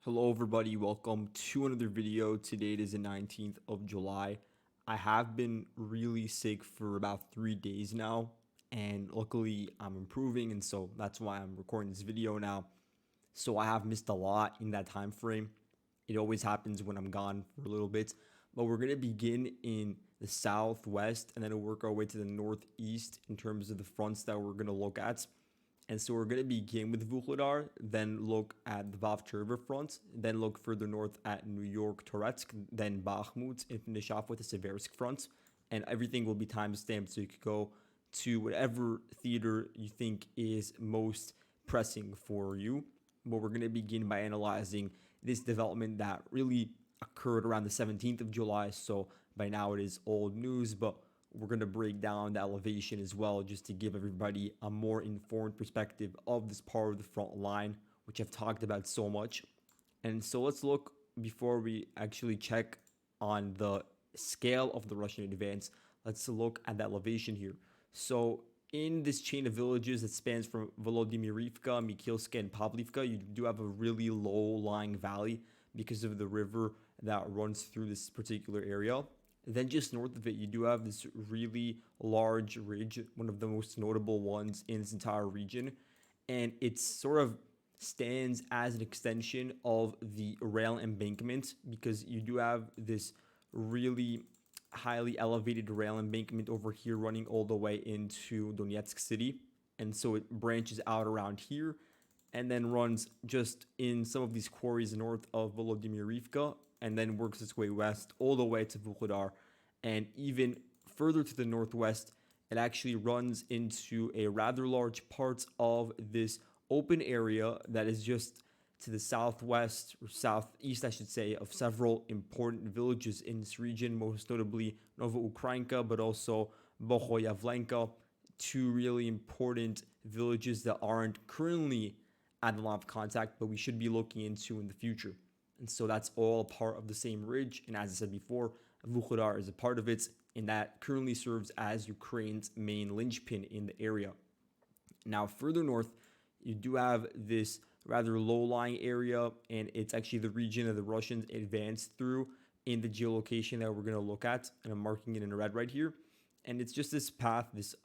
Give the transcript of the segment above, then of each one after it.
Hello everybody, welcome to another video. Today it is the 19th of July. I have been really sick for about 3 days now, and luckily I'm improving, and so that's why I'm recording this video now. So I have missed a lot in that time frame. It always happens when I'm gone for a little bit, but we're going to begin in the southwest and then we'll work our way to the northeast in terms of the fronts that we're going to look at. And so we're going to begin with Vuhledar, then look at the Vovcha front, then look further north at York Toretsk, then Bakhmut, and finish off with the Siversk front. And everything will be timestamped so you could go to whatever theater you think is most pressing for you. But we're going to begin by analyzing this development that really occurred around the 17th of July. So by now it is old news, but we're going to break down the elevation as well, just to give everybody a more informed perspective of this part of the front line, which I've talked about so much. And so let's look, before we actually check on the scale of the Russian advance, let's look at the elevation here. So in this chain of villages that spans from Volodymyrivka, Mikhailska, and Pavlivka, you do have a really low-lying valley because of the river that runs through this particular area. Then just north of it, you do have this really large ridge, one of the most notable ones in this entire region. And it sort of stands as an extension of the rail embankment, because you do have this really highly elevated rail embankment over here running all the way into Donetsk city. And so it branches out around here and then runs just in some of these quarries north of Volodymyrivka, and then works its way west all the way to Vuhledar. And even further to the northwest, it actually runs into a rather large part of this open area that is just to the southwest, or southeast, I should say, of several important villages in this region, most notably Novoselivka, but also Vuhledar, two really important villages that aren't currently at the line of contact, but we should be looking into in the future. And so that's all part of the same ridge. And as I said before, Vuhledar is a part of it, and that currently serves as Ukraine's main linchpin in the area. Now, further north, you do have this rather low-lying area, and it's actually the region that the Russians advanced through in the geolocation that we're going to look at, and I'm marking it in red right here. And it's just this path, this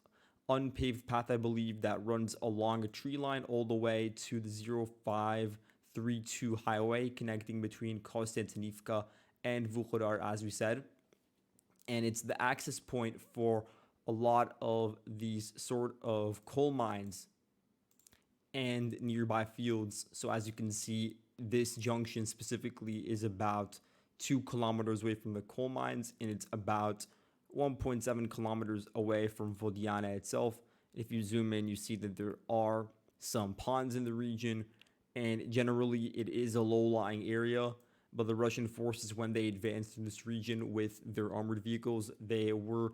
unpaved path, I believe, that runs along a tree line all the way to the 0532 highway connecting between Konstantinivka and Vuhledar, as we said. And it's the access point for a lot of these sort of coal mines and nearby fields. So as you can see, this junction specifically is about 2 kilometers away from the coal mines, and it's about 1.7 kilometers away from Vodiana itself. If you zoom in, you see that there are some ponds in the region, and generally it is a low-lying area. But the Russian forces, when they advanced in this region with their armored vehicles, they were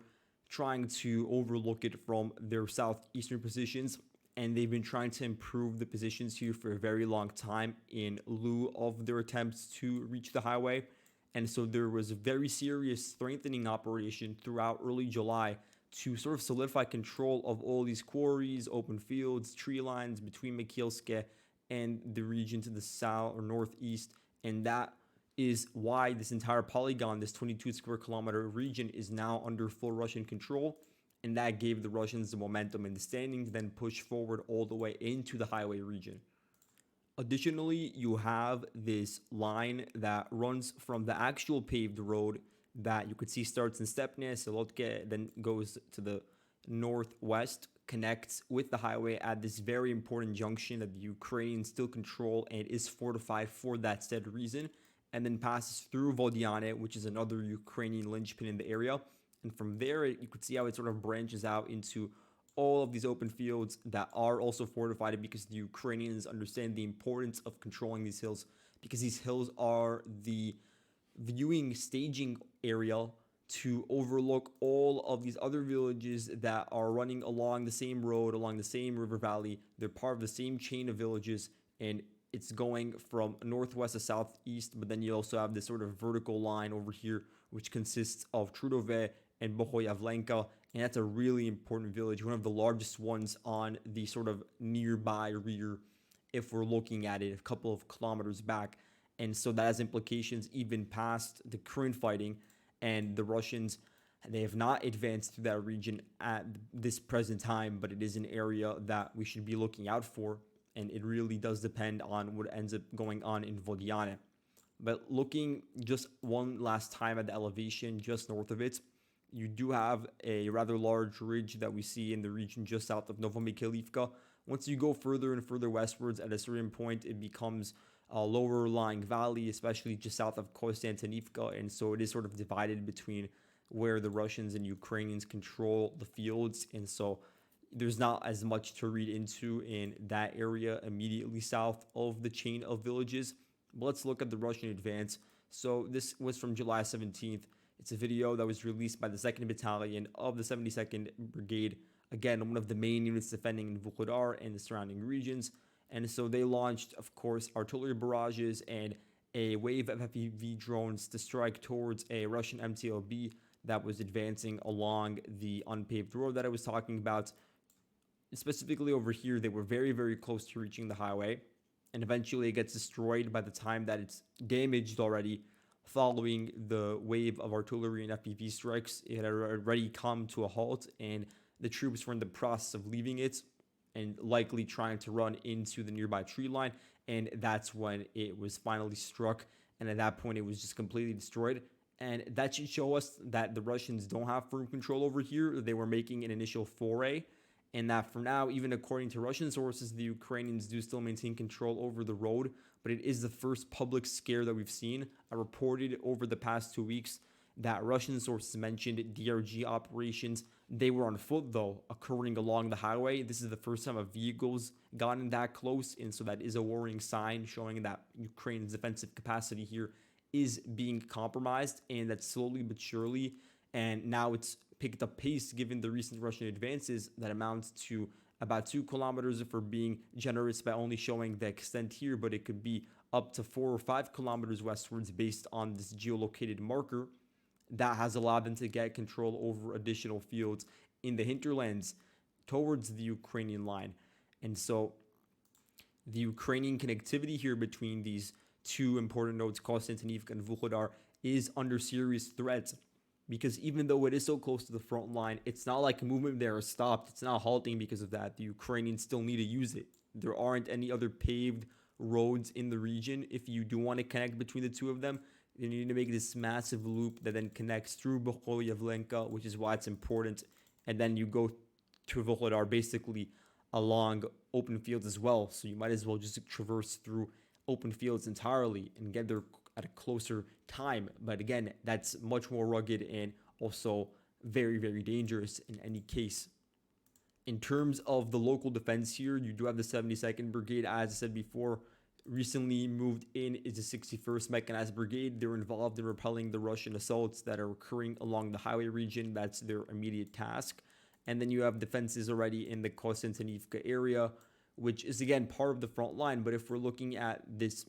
trying to overlook it from their southeastern positions, and they've been trying to improve the positions here for a very long time in lieu of their attempts to reach the highway. And so there was a very serious strengthening operation throughout early July to sort of solidify control of all these quarries, open fields, tree lines between Mikhailska and the region to the south or northeast. And that is why this entire polygon, this 22 square kilometer region, is now under full Russian control. And that gave the Russians the momentum and the standing to then push forward all the way into the highway region. Additionally, you have this line that runs from the actual paved road that you could see starts in Stepne, Solotke, then goes to the northwest, connects with the highway at this very important junction that the Ukrainians still control and is fortified for that said reason, and then passes through Vodiane, which is another Ukrainian linchpin in the area. And from there, you could see how it sort of branches out into all of these open fields that are also fortified, because the Ukrainians understand the importance of controlling these hills, because these hills are the viewing staging area to overlook all of these other villages that are running along the same road, along the same river valley. They're part of the same chain of villages, and it's going from northwest to southeast. But then you also have this sort of vertical line over here, which consists of Trudove and Vuhledar, and that's a really important village, one of the largest ones on the sort of nearby rear if we're looking at it a couple of kilometers back. And so that has implications even past the current fighting. And the Russians, they have not advanced through that region at this present time, but it is an area that we should be looking out for. And it really does depend on what ends up going on in Vodiane. But looking just one last time at the elevation just north of it, you do have a rather large ridge that we see in the region just south of Novoselivka. Once you go further and further westwards, at a certain point, it becomes a lower lying valley, especially just south of Konstantinivka. And so it is sort of divided between where the Russians and Ukrainians control the fields. And so there's not as much to read into in that area immediately south of the chain of villages. But let's look at the Russian advance. So this was from July 17th. It's a video that was released by the 2nd Battalion of the 72nd Brigade. Again, one of the main units defending in Vuhledar and the surrounding regions. And so they launched, of course, artillery barrages and a wave of FPV drones to strike towards a Russian MTLB that was advancing along the unpaved road that I was talking about. Specifically over here, they were very, very close to reaching the highway. And eventually it gets destroyed by the time that it's damaged already. Following the wave of artillery and FPV strikes, it had already come to a halt, and the troops were in the process of leaving it and likely trying to run into the nearby tree line. And that's when it was finally struck. And at that point, it was just completely destroyed. And that should show us that the Russians don't have firm control over here. They were making an initial foray. And that for now, even according to Russian sources, the Ukrainians do still maintain control over the road. But it is the first public scare that we've seen. I reported over the past 2 weeks that Russian sources mentioned DRG operations. They were on foot, though, occurring along the highway. This is the first time a vehicle's gotten that close. And so that is a worrying sign showing that Ukraine's defensive capacity here is being compromised, and that slowly but surely. And now it's picked up pace given the recent Russian advances that amounts to about 2 kilometers if we're being generous by only showing the extent here, but it could be up to 4 or 5 kilometers westwards based on this geolocated marker that has allowed them to get control over additional fields in the hinterlands towards the Ukrainian line. And so the Ukrainian connectivity here between these two important nodes, Konstantinivka and Vuhledar, is under serious threat. Because even though it is so close to the front line, it's not like movement there is stopped. It's not halting because of that. The Ukrainians still need to use it. There aren't any other paved roads in the region. If you do want to connect between the two of them, you need to make this massive loop that then connects through Vuhledar, which is why it's important. And then you go to Vuhledar basically along open fields as well. So you might as well just traverse through open fields entirely and get there at a closer time. But again, that's much more rugged and also very, very dangerous in any case. In terms of the local defense here, you do have the 72nd Brigade, as I said before. Recently moved in is the 61st Mechanized Brigade. They're involved in repelling the Russian assaults that are occurring along the highway region. That's their immediate task. And then you have defenses already in the Konstantinivka area, which is again part of the front line. But if we're looking at this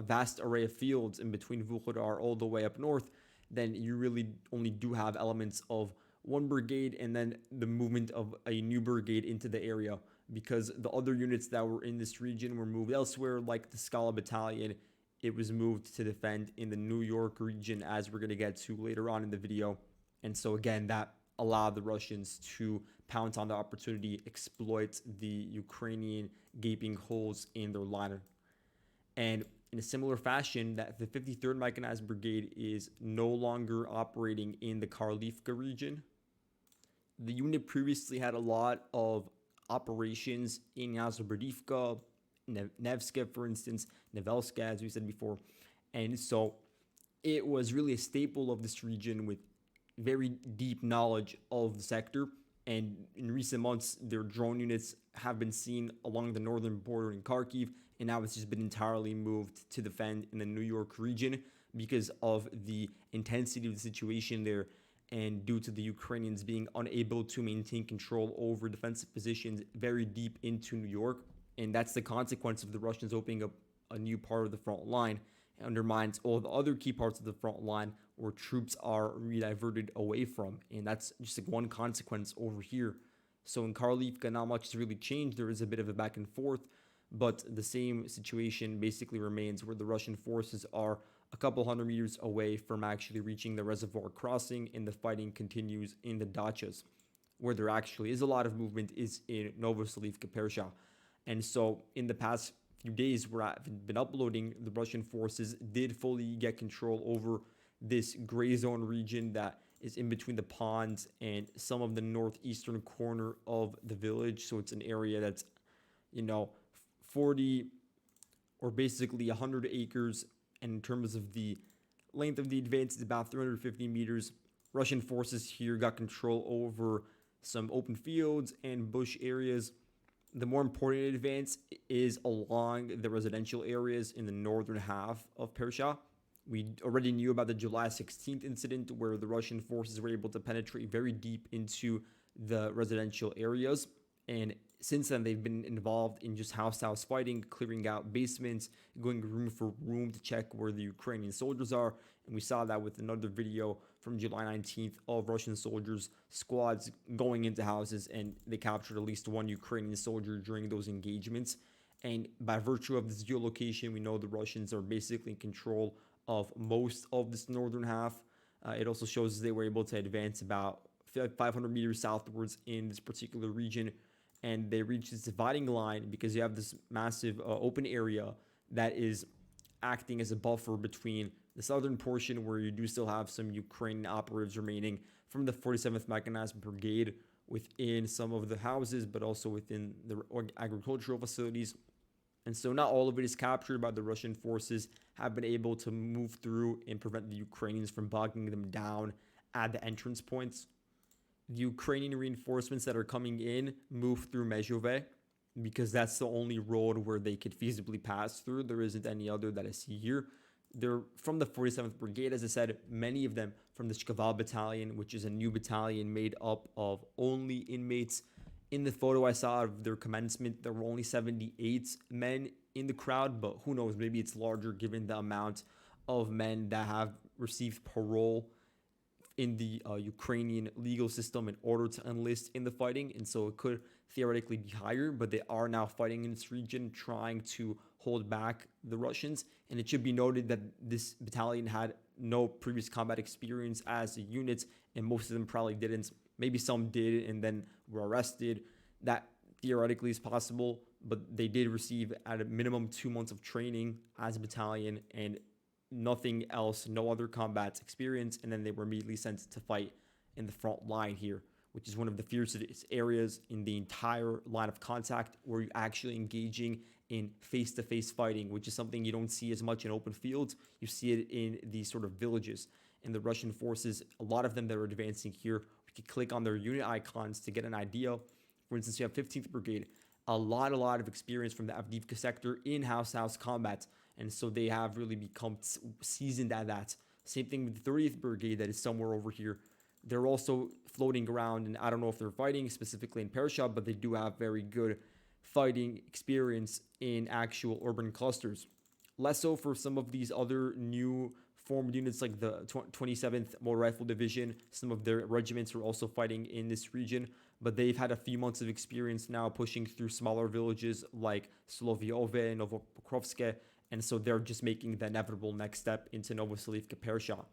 vast array of fields in between Vuhledar all the way up north, then you really only do have elements of one brigade and then the movement of a new brigade into the area, because the other units that were in this region were moved elsewhere, like the Scala Battalion. It was moved to defend in the New York region, as we're going to get to later on in the video. And so again, that allowed the Russians to pounce on the opportunity, exploit the Ukrainian gaping holes in their line. And in a similar fashion, that the 53rd Mechanized Brigade is no longer operating in the Karlivka region. The unit previously had a lot of operations in Yazoberdivka, Nevska, for instance, Novoselivka, as we said before. And so it was really a staple of this region with very deep knowledge of the sector. And in recent months, their drone units have been seen along the northern border in Kharkiv, and now it's just been entirely moved to defend in the New York region because of the intensity of the situation there, and due to the Ukrainians being unable to maintain control over defensive positions very deep into New York. And that's the consequence of the Russians opening up a new part of the front line. It undermines all the other key parts of the front line where troops are rediverted away from. And that's just like one consequence over here. So in Karlivka, not much has really changed. There is a bit of a back and forth, but the same situation basically remains where the Russian forces are a couple hundred meters away from actually reaching the reservoir crossing, and the fighting continues in the dachas. Where there actually is a lot of movement is in Novoselivka, Persha. And so in the past few days where I've been uploading, the Russian forces did fully get control over this gray zone region that is in between the ponds and some of the northeastern corner of the village. So it's an area that's, you know, 40 or basically 100 acres. And in terms of the length of the advance, it's about 350 meters. Russian forces here got control over some open fields and bush areas. The more important advance is along the residential areas in the northern half of Persha. We already knew about the July 16th incident where the Russian forces were able to penetrate very deep into the residential areas. And since then, they've been involved in just house-to-house fighting, clearing out basements, going room for room to check where the Ukrainian soldiers are. And we saw that with another video from July 19th of Russian soldiers, squads going into houses, and they captured at least one Ukrainian soldier during those engagements. And by virtue of this geolocation, we know the Russians are basically in control of most of this northern half. It also shows they were able to advance about 500 meters southwards in this particular region, and they reach this dividing line because you have this massive open area that is acting as a buffer between the southern portion, where you do still have some Ukrainian operatives remaining from the 47th Mechanized Brigade within some of the houses, but also within the agricultural facilities. And so not all of it is captured, by the Russian forces have been able to move through and prevent the Ukrainians from bogging them down at the entrance points. The Ukrainian reinforcements that are coming in move through Mezhove because that's the only road where they could feasibly pass through. There isn't any other that I see here. They're from the 47th Brigade, as I said, many of them from the Shkval Battalion, which is a new battalion made up of only inmates. In the photo I saw of their commencement, there were only 78 men in the crowd, but who knows, maybe it's larger given the amount of men that have received parole in the Ukrainian legal system in order to enlist in the fighting. And so it could theoretically be higher, but they are now fighting in this region, trying to hold back the Russians. And it should be noted that this battalion had no previous combat experience as a unit, and most of them probably didn't. Maybe some did and then were arrested. That theoretically is possible, but they did receive at a minimum 2 months of training as a battalion and nothing else, no other combat experience. And then they were immediately sent to fight in the front line here, which is one of the fiercest areas in the entire line of contact, where you're actually engaging in face-to-face fighting, which is something you don't see as much in open fields. You see it in these sort of villages. And the Russian forces, a lot of them that are advancing here, we can click on their unit icons to get an idea. For instance, you have 15th Brigade, a lot of experience from the Avdiivka sector in house-to-house combat. And so they have really become seasoned at that. Same thing with the 30th Brigade that is somewhere over here. They're also floating around, and I don't know if they're fighting specifically in Persha, but they do have very good fighting experience in actual urban clusters. Less so for some of these other new formed units like the 27th Motor Rifle Division. Some of their regiments are also fighting in this region, but they've had a few months of experience now pushing through smaller villages like Sloviove, Novopokrovske, and so they're just making the inevitable next step into Novoselivka, Persha.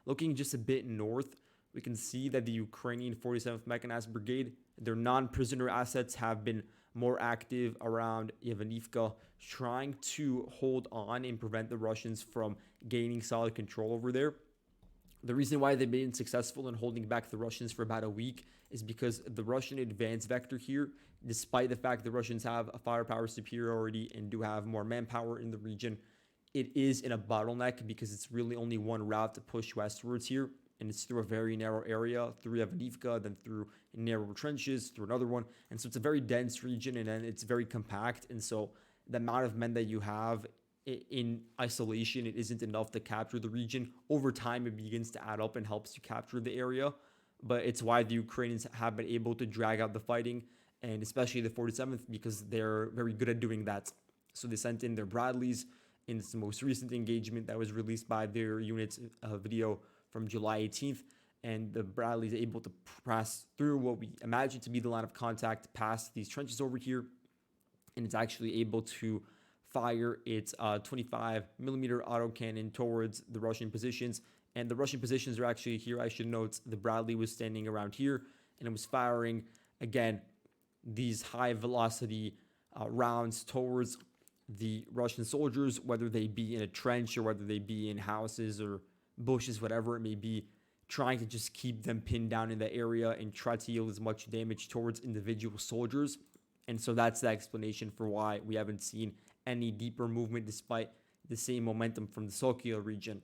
Looking just a bit north, we can see that the Ukrainian 47th Mechanized Brigade, their non-prisoner assets have been more active around Ivanivka, trying to hold on and prevent the Russians from gaining solid control over there. The reason why they've been successful in holding back the Russians for about a week is because the Russian advance vector here, despite the fact the Russians have a firepower superiority and do have more manpower in the region, it is in a bottleneck because it's really only one route to push westwards here, and it's through a very narrow area, through Avdiivka, then through narrow trenches, through another one. And so it's a very dense region, and then it's very compact. And so the amount of men that you have in isolation, it isn't enough to capture the region. Over time, it begins to add up and helps you capture the area. But it's why the Ukrainians have been able to drag out the fighting, and especially the 47th, because they're very good at doing that. So they sent in their Bradleys in this most recent engagement that was released by their unit's video from July 18th. And the Bradley is able to pass through what we imagine to be the line of contact, past these trenches over here, and it's actually able to fire its 25 millimeter autocannon towards the Russian positions. And the Russian positions are actually here. I should note the Bradley was standing around here, and it was firing again these high velocity rounds towards the Russian soldiers, whether they be in a trench or whether they be in houses or bushes, whatever it may be, trying to just keep them pinned down in the area and try to yield as much damage towards individual soldiers. And so that's the explanation for why we haven't seen any deeper movement despite the same momentum from the Sokio region.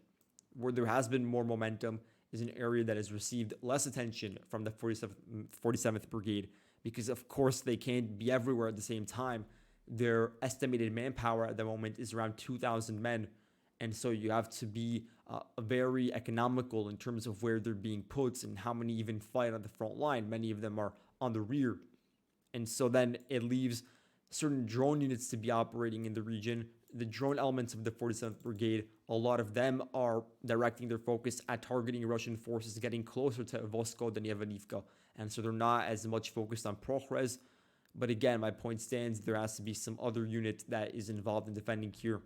Where there has been more momentum is an area that has received less attention from the 47th Brigade because, of course, they can't be everywhere at the same time. Their estimated manpower at the moment is around 2,000 men. And so you have to be very economical in terms of where they're being put and how many even fight on the front line. Many of them are on the rear. And so then it leaves certain drone units to be operating in the region. The drone elements of the 47th Brigade, a lot of them are directing their focus at targeting Russian forces getting closer to Vosko than Novoselivka. And so they're not as much focused on Prohres. But again, my point stands, there has to be some other unit that is involved in defending here.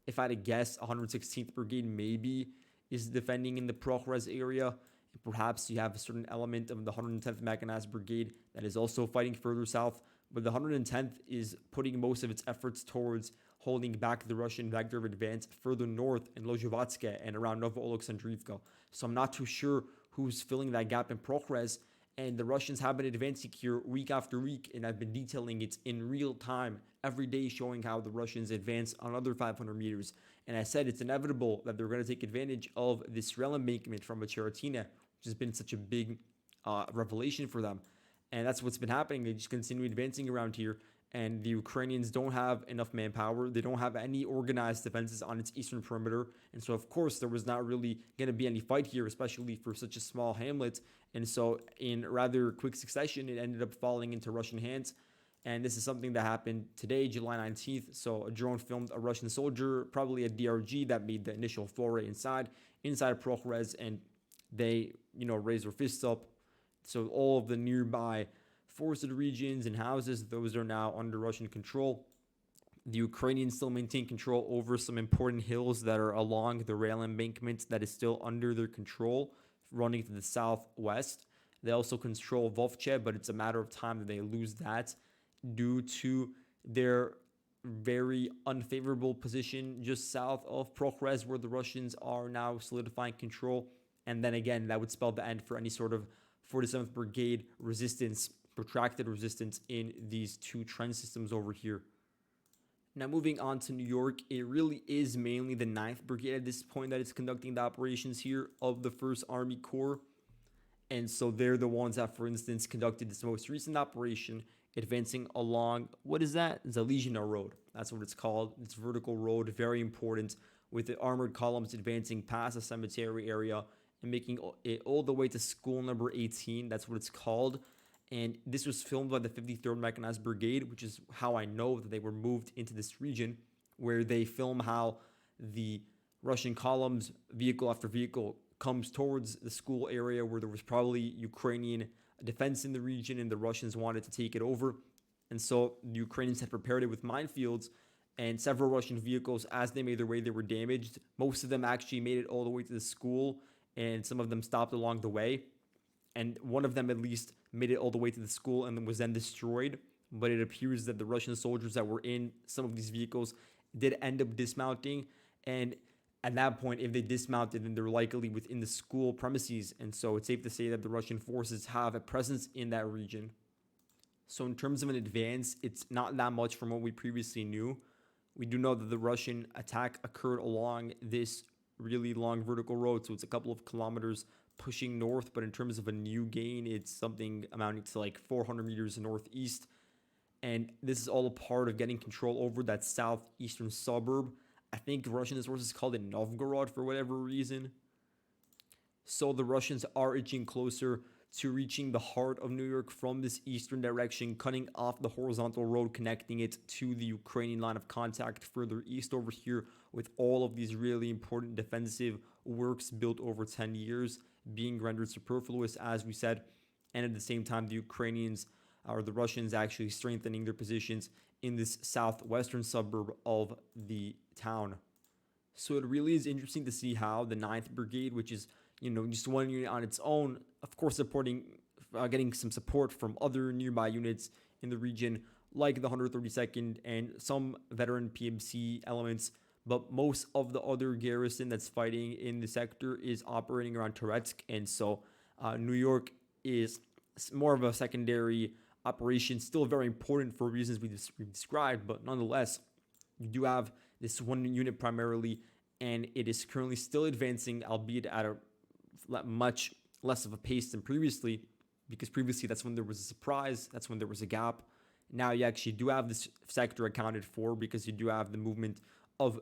If I had to guess, 116th Brigade maybe is defending in the Prohres area. And perhaps you have a certain element of the 110th Mechanized Brigade that is also fighting further south. But the 110th is putting most of its efforts towards holding back the Russian vector of advance further north in Lozhevatske and around Novoselivka. So I'm not too sure who's filling that gap in Prohres. And the Russians have been advancing here week after week, and I've been detailing it in real time every day, showing how the Russians advance another 500 meters. And I said it's inevitable that they're going to take advantage of this rail embankment from Cheratina, which has been such a big revelation for them. And that's what's been happening. They just continue advancing around here, and the Ukrainians don't have enough manpower. They don't have any organized defenses on its eastern perimeter. And so, of course, there was not really going to be any fight here, especially for such a small hamlet. And so, in rather quick succession, it ended up falling into Russian hands. And this is something that happened today, July 19th. So, a drone filmed a Russian soldier, probably a DRG, that made the initial foray inside Prohres, and they, raised their fists up. So, all of the nearby forested regions and houses, those are now under Russian control. The Ukrainians still maintain control over some important hills that are along the rail embankment that is still under their control, running to the southwest. They also control Vovcha, but it's a matter of time that they lose that due to their very unfavorable position just south of Prohres, where the Russians are now solidifying control. And then again, that would spell the end for any sort of 47th Brigade resistance, protracted resistance in these two trench systems over here. Now, moving on to New York, it really is mainly the 9th Brigade at this point that is conducting the operations here of the 1st Army Corps. And so they're the ones that, for instance, conducted this most recent operation, advancing along, what is that? Zalizhina Road. That's what it's called. It's vertical road, very important, with the armored columns advancing past the cemetery area and making it all the way to school number 18. That's what it's called. And this was filmed by the 53rd Mechanized Brigade, which is how I know that they were moved into this region, where they film how the Russian columns, vehicle after vehicle, comes towards the school area where there was probably Ukrainian defense in the region and the Russians wanted to take it over. And so the Ukrainians had prepared it with minefields, and several Russian vehicles, as they made their way, they were damaged. Most of them actually made it all the way to the school, and some of them stopped along the way. And one of them at least made it all the way to the school and was then destroyed. But it appears that the Russian soldiers that were in some of these vehicles did end up dismounting. And at that point, if they dismounted, then they're likely within the school premises. And so it's safe to say that the Russian forces have a presence in that region. So in terms of an advance, it's not that much from what we previously knew. We do know that the Russian attack occurred along this really long vertical road. So it's a couple of kilometers pushing north, but in terms of a new gain, it's something amounting to like 400 meters northeast. And this is all a part of getting control over that southeastern suburb. I think Russian sources called it Novgorod for whatever reason. So the Russians are inching closer to reaching the heart of New York from this eastern direction, cutting off the horizontal road, connecting it to the Ukrainian line of contact further east over here, with all of these really important defensive works built over 10 years being rendered superfluous, as we said. And at the same time, the Ukrainians or the Russians actually strengthening their positions in this southwestern suburb of the town. So it really is interesting to see how the Ninth Brigade, which is just one unit on its own, of course supporting, getting some support from other nearby units in the region, like the 132nd and some veteran PMC elements. But most of the other garrison that's fighting in the sector is operating around Toretsk, and so New York is more of a secondary operation, still very important for reasons we've described, but nonetheless, you do have this one unit primarily, and it is currently still advancing, albeit at a much less of a pace than previously, because previously that's when there was a surprise, that's when there was a gap. Now you actually do have this sector accounted for because you do have the movement of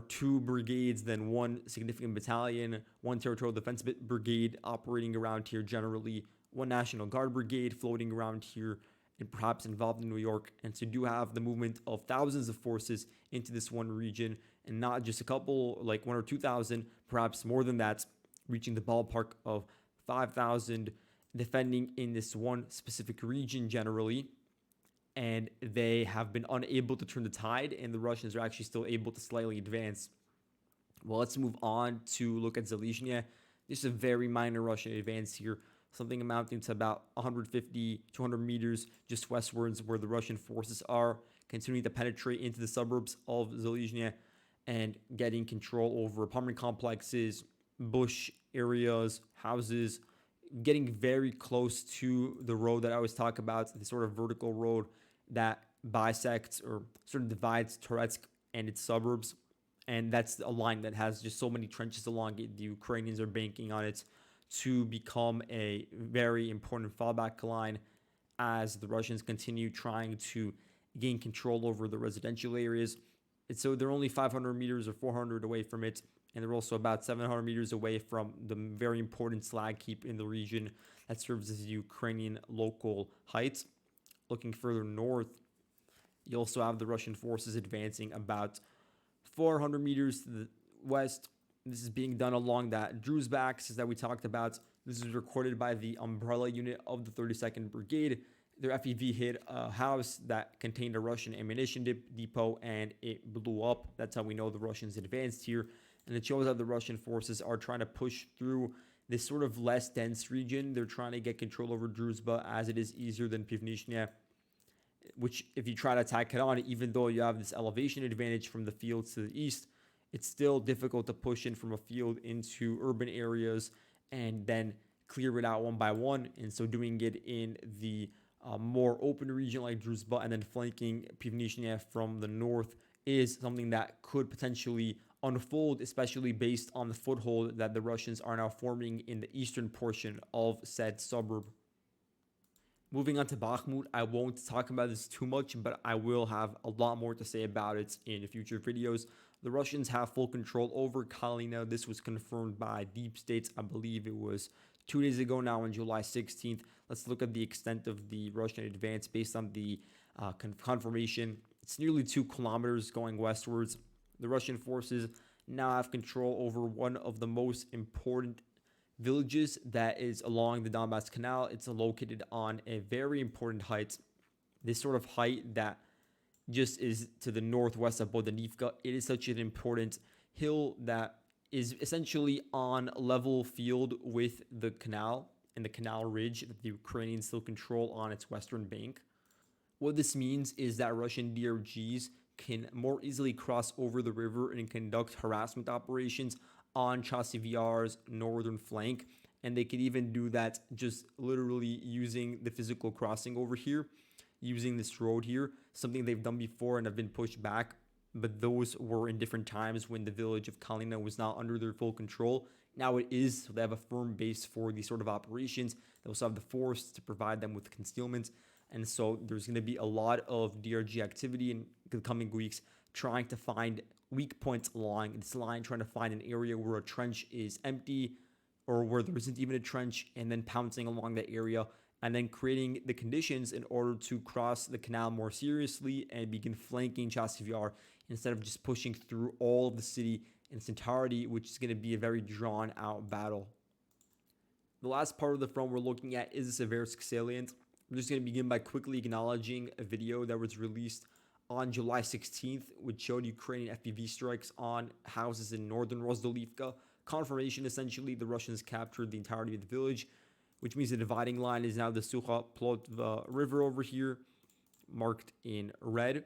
two brigades, then one significant battalion, one territorial defense brigade operating around here generally, one National Guard brigade floating around here and perhaps involved in New York. And so you do have the movement of thousands of forces into this one region, and not just a couple, like 1 or 2,000, perhaps more than that, reaching the ballpark of 5,000 defending in this one specific region generally. And they have been unable to turn the tide, and the Russians are actually still able to slightly advance. Well, let's move on to look at Zalizhnya. This is a very minor Russian advance here, something amounting to about 150, 200 meters just westwards, where the Russian forces are continuing to penetrate into the suburbs of Zalizhnya and getting control over apartment complexes, bush areas, houses, getting very close to the road that I was talking about, the sort of vertical road that bisects or sort of divides Toretsk and its suburbs. And that's a line that has just so many trenches along it. The Ukrainians are banking on it to become a very important fallback line as the Russians continue trying to gain control over the residential areas. And so they're only 500 meters or 400 away from it, and they're also about 700 meters away from the very important slag heap in the region that serves as the Ukrainian local heights. Looking further north, you also have the Russian forces advancing about 400 meters to the west. This is being done along that Drew's axis that we talked about. This is recorded by the umbrella unit of the 32nd Brigade. Their FEV hit a house that contained a Russian ammunition depot, and it blew up. That's how we know the Russians advanced here. And it shows how the Russian forces are trying to push through this sort of less dense region. They're trying to get control over Druzhba, as it is easier than Pivnishnya, which if you try to attack it on, even though you have this elevation advantage from the fields to the east, it's still difficult to push in from a field into urban areas and then clear it out one by one. And so doing it in the more open region like Druzhba and then flanking Pivnishnya from the north is something that could potentially unfold, especially based on the foothold that the Russians are now forming in the eastern portion of said suburb. Moving on to Bakhmut, I won't talk about this too much, but I will have a lot more to say about it in future videos. The Russians have full control over Kalina. This was confirmed by Deep States. I believe it was 2 days ago now on July 16th. Let's look at the extent of the Russian advance based on the confirmation. It's nearly 2 kilometers going westwards. The Russian forces now have control over one of the most important villages that is along the Donbass Canal. It's located on a very important height. This sort of height that just is to the northwest of Vuhledar. It is such an important hill that is essentially on level field with the canal and the canal ridge that the Ukrainians still control on its western bank. What this means is that Russian DRGs can more easily cross over the river and conduct harassment operations on Chasiv Yar's northern flank, and they could even do that just literally using the physical crossing over here, using this road here, something they've done before and have been pushed back, but those were in different times when the village of Kalina was not under their full control. Now it is, so they have a firm base for these sort of operations. They also have the force to provide them with concealment, and so there's going to be a lot of DRG activity in the coming weeks, trying to find weak points along this line, trying to find an area where a trench is empty or where there isn't even a trench, and then pouncing along that area and then creating the conditions in order to cross the canal more seriously and begin flanking Chasiv Yar instead of just pushing through all of the city in its entirety, which is going to be a very drawn out battle. The last part of the front we're looking at is the Siversk salient. I'm just going to begin by quickly acknowledging a video that was released on July 16th, which showed Ukrainian FPV strikes on houses in northern Novoselivka. Confirmation, essentially, the Russians captured the entirety of the village, which means the dividing line is now the Sukha Plotva River over here, marked in red.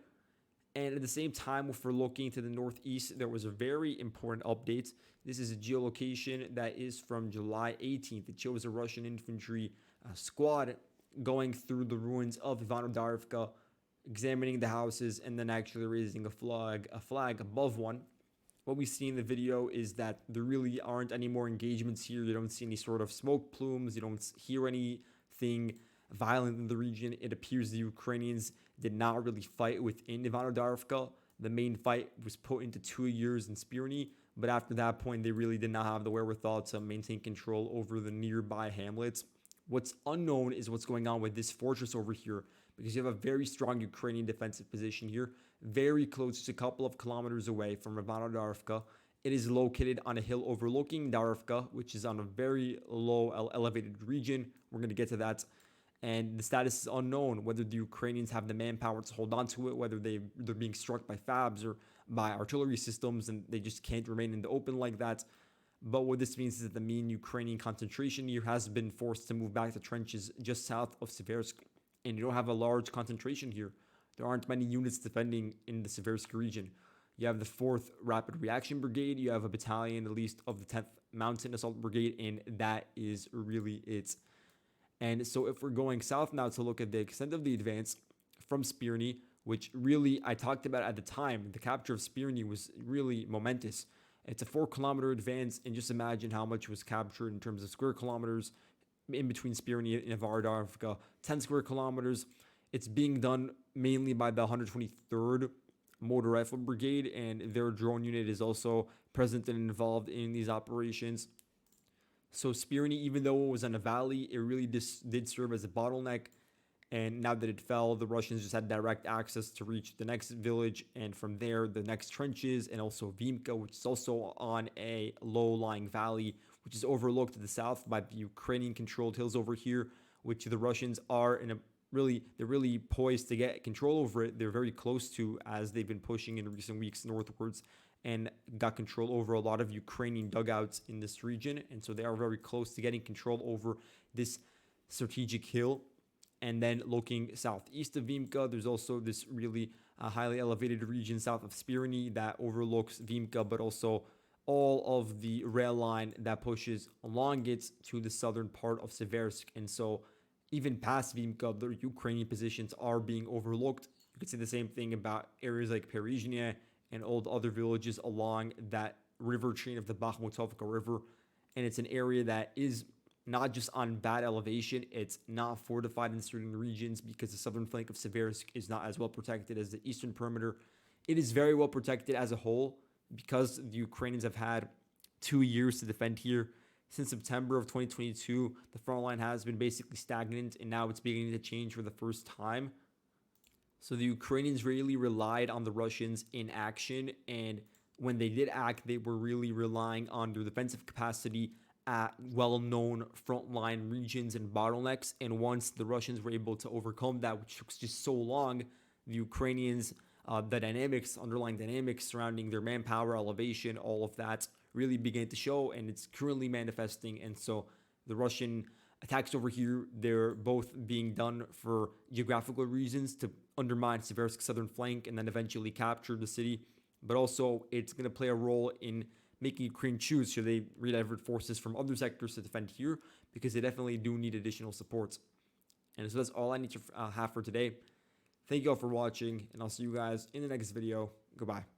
And at the same time, if we're looking to the northeast, there was a very important update. This is a geolocation that is from July 18th. It shows a Russian infantry squad going through the ruins of Vuhledar, examining the houses, and then actually raising a flag above one. What we see in the video is that there really aren't any more engagements here. You don't see any sort of smoke plumes. You don't hear anything violent in the region. It appears the Ukrainians did not really fight within Vuhledar. The main fight was put into 2 years in Spirny, but after that point, they really did not have the wherewithal to maintain control over the nearby hamlets. What's unknown is what's going on with this fortress over here, because you have a very strong Ukrainian defensive position here, very close, just a couple of kilometers away from Vuhledar. It is located on a hill overlooking Darivka, which is on a very low elevated region. We're going to get to that. And the status is unknown, whether the Ukrainians have the manpower to hold on to it, whether they're being struck by FABs or by artillery systems, and they just can't remain in the open like that. But what this means is that the main Ukrainian concentration here has been forced to move back to trenches just south of Siversk, and you don't have a large concentration here. There aren't many units defending in the Siversk region. You have the 4th Rapid Reaction Brigade, you have a battalion at least of the 10th Mountain Assault Brigade, and that is really it. And so if we're going south now to look at the extent of the advance from Spirny, which really I talked about at the time, the capture of Spirny was really momentous. It's a 4-kilometer advance, and just imagine how much was captured in terms of square kilometers in between Spirny and Vuhledar, 10 square kilometers. It's being done mainly by the 123rd Motor Rifle Brigade, and their drone unit is also present and involved in these operations. So Spirny, even though it was in a valley, it really did serve as a bottleneck. And now that it fell, the Russians just had direct access to reach the next village, and from there, the next trenches, and also Vimka, which is also on a low-lying valley, which is overlooked to the south by the Ukrainian-controlled hills over here, which the Russians are they're really poised to get control over it. They're very close to, as they've been pushing in recent weeks northwards, and got control over a lot of Ukrainian dugouts in this region. And so they are very close to getting control over this strategic hill. And then looking southeast of Vimka, there's also this really highly elevated region south of Spirny that overlooks Vimka, but also all of the rail line that pushes along it to the southern part of Siversk. And so even past Vimka, the Ukrainian positions are being overlooked. You could say the same thing about areas like Persha and all the other villages along that river chain of the Bakhmutovka River. And it's an area that is not just on bad elevation, it's not fortified in certain regions because the southern flank of Siversk is not as well protected as the eastern perimeter. It is very well protected as a whole because the Ukrainians have had 2 years to defend here. Since September of 2022, the front line has been basically stagnant, and now it's beginning to change for the first time. So the Ukrainians really relied on the Russians in action, and when they did act, they were really relying on their defensive capacity at well-known frontline regions and bottlenecks. And once the Russians were able to overcome that, which took just so long, the Ukrainians, the underlying dynamics surrounding their manpower, elevation, all of that really began to show, and it's currently manifesting. And so the Russian attacks over here, they're both being done for geographical reasons to undermine Siversk's southern flank and then eventually capture the city. But also, it's going to play a role in making Ukraine choose should they redivert forces from other sectors to defend here, because they definitely do need additional support. And so that's all I need to have for today. Thank you all for watching, and I'll see you guys in the next video. Goodbye.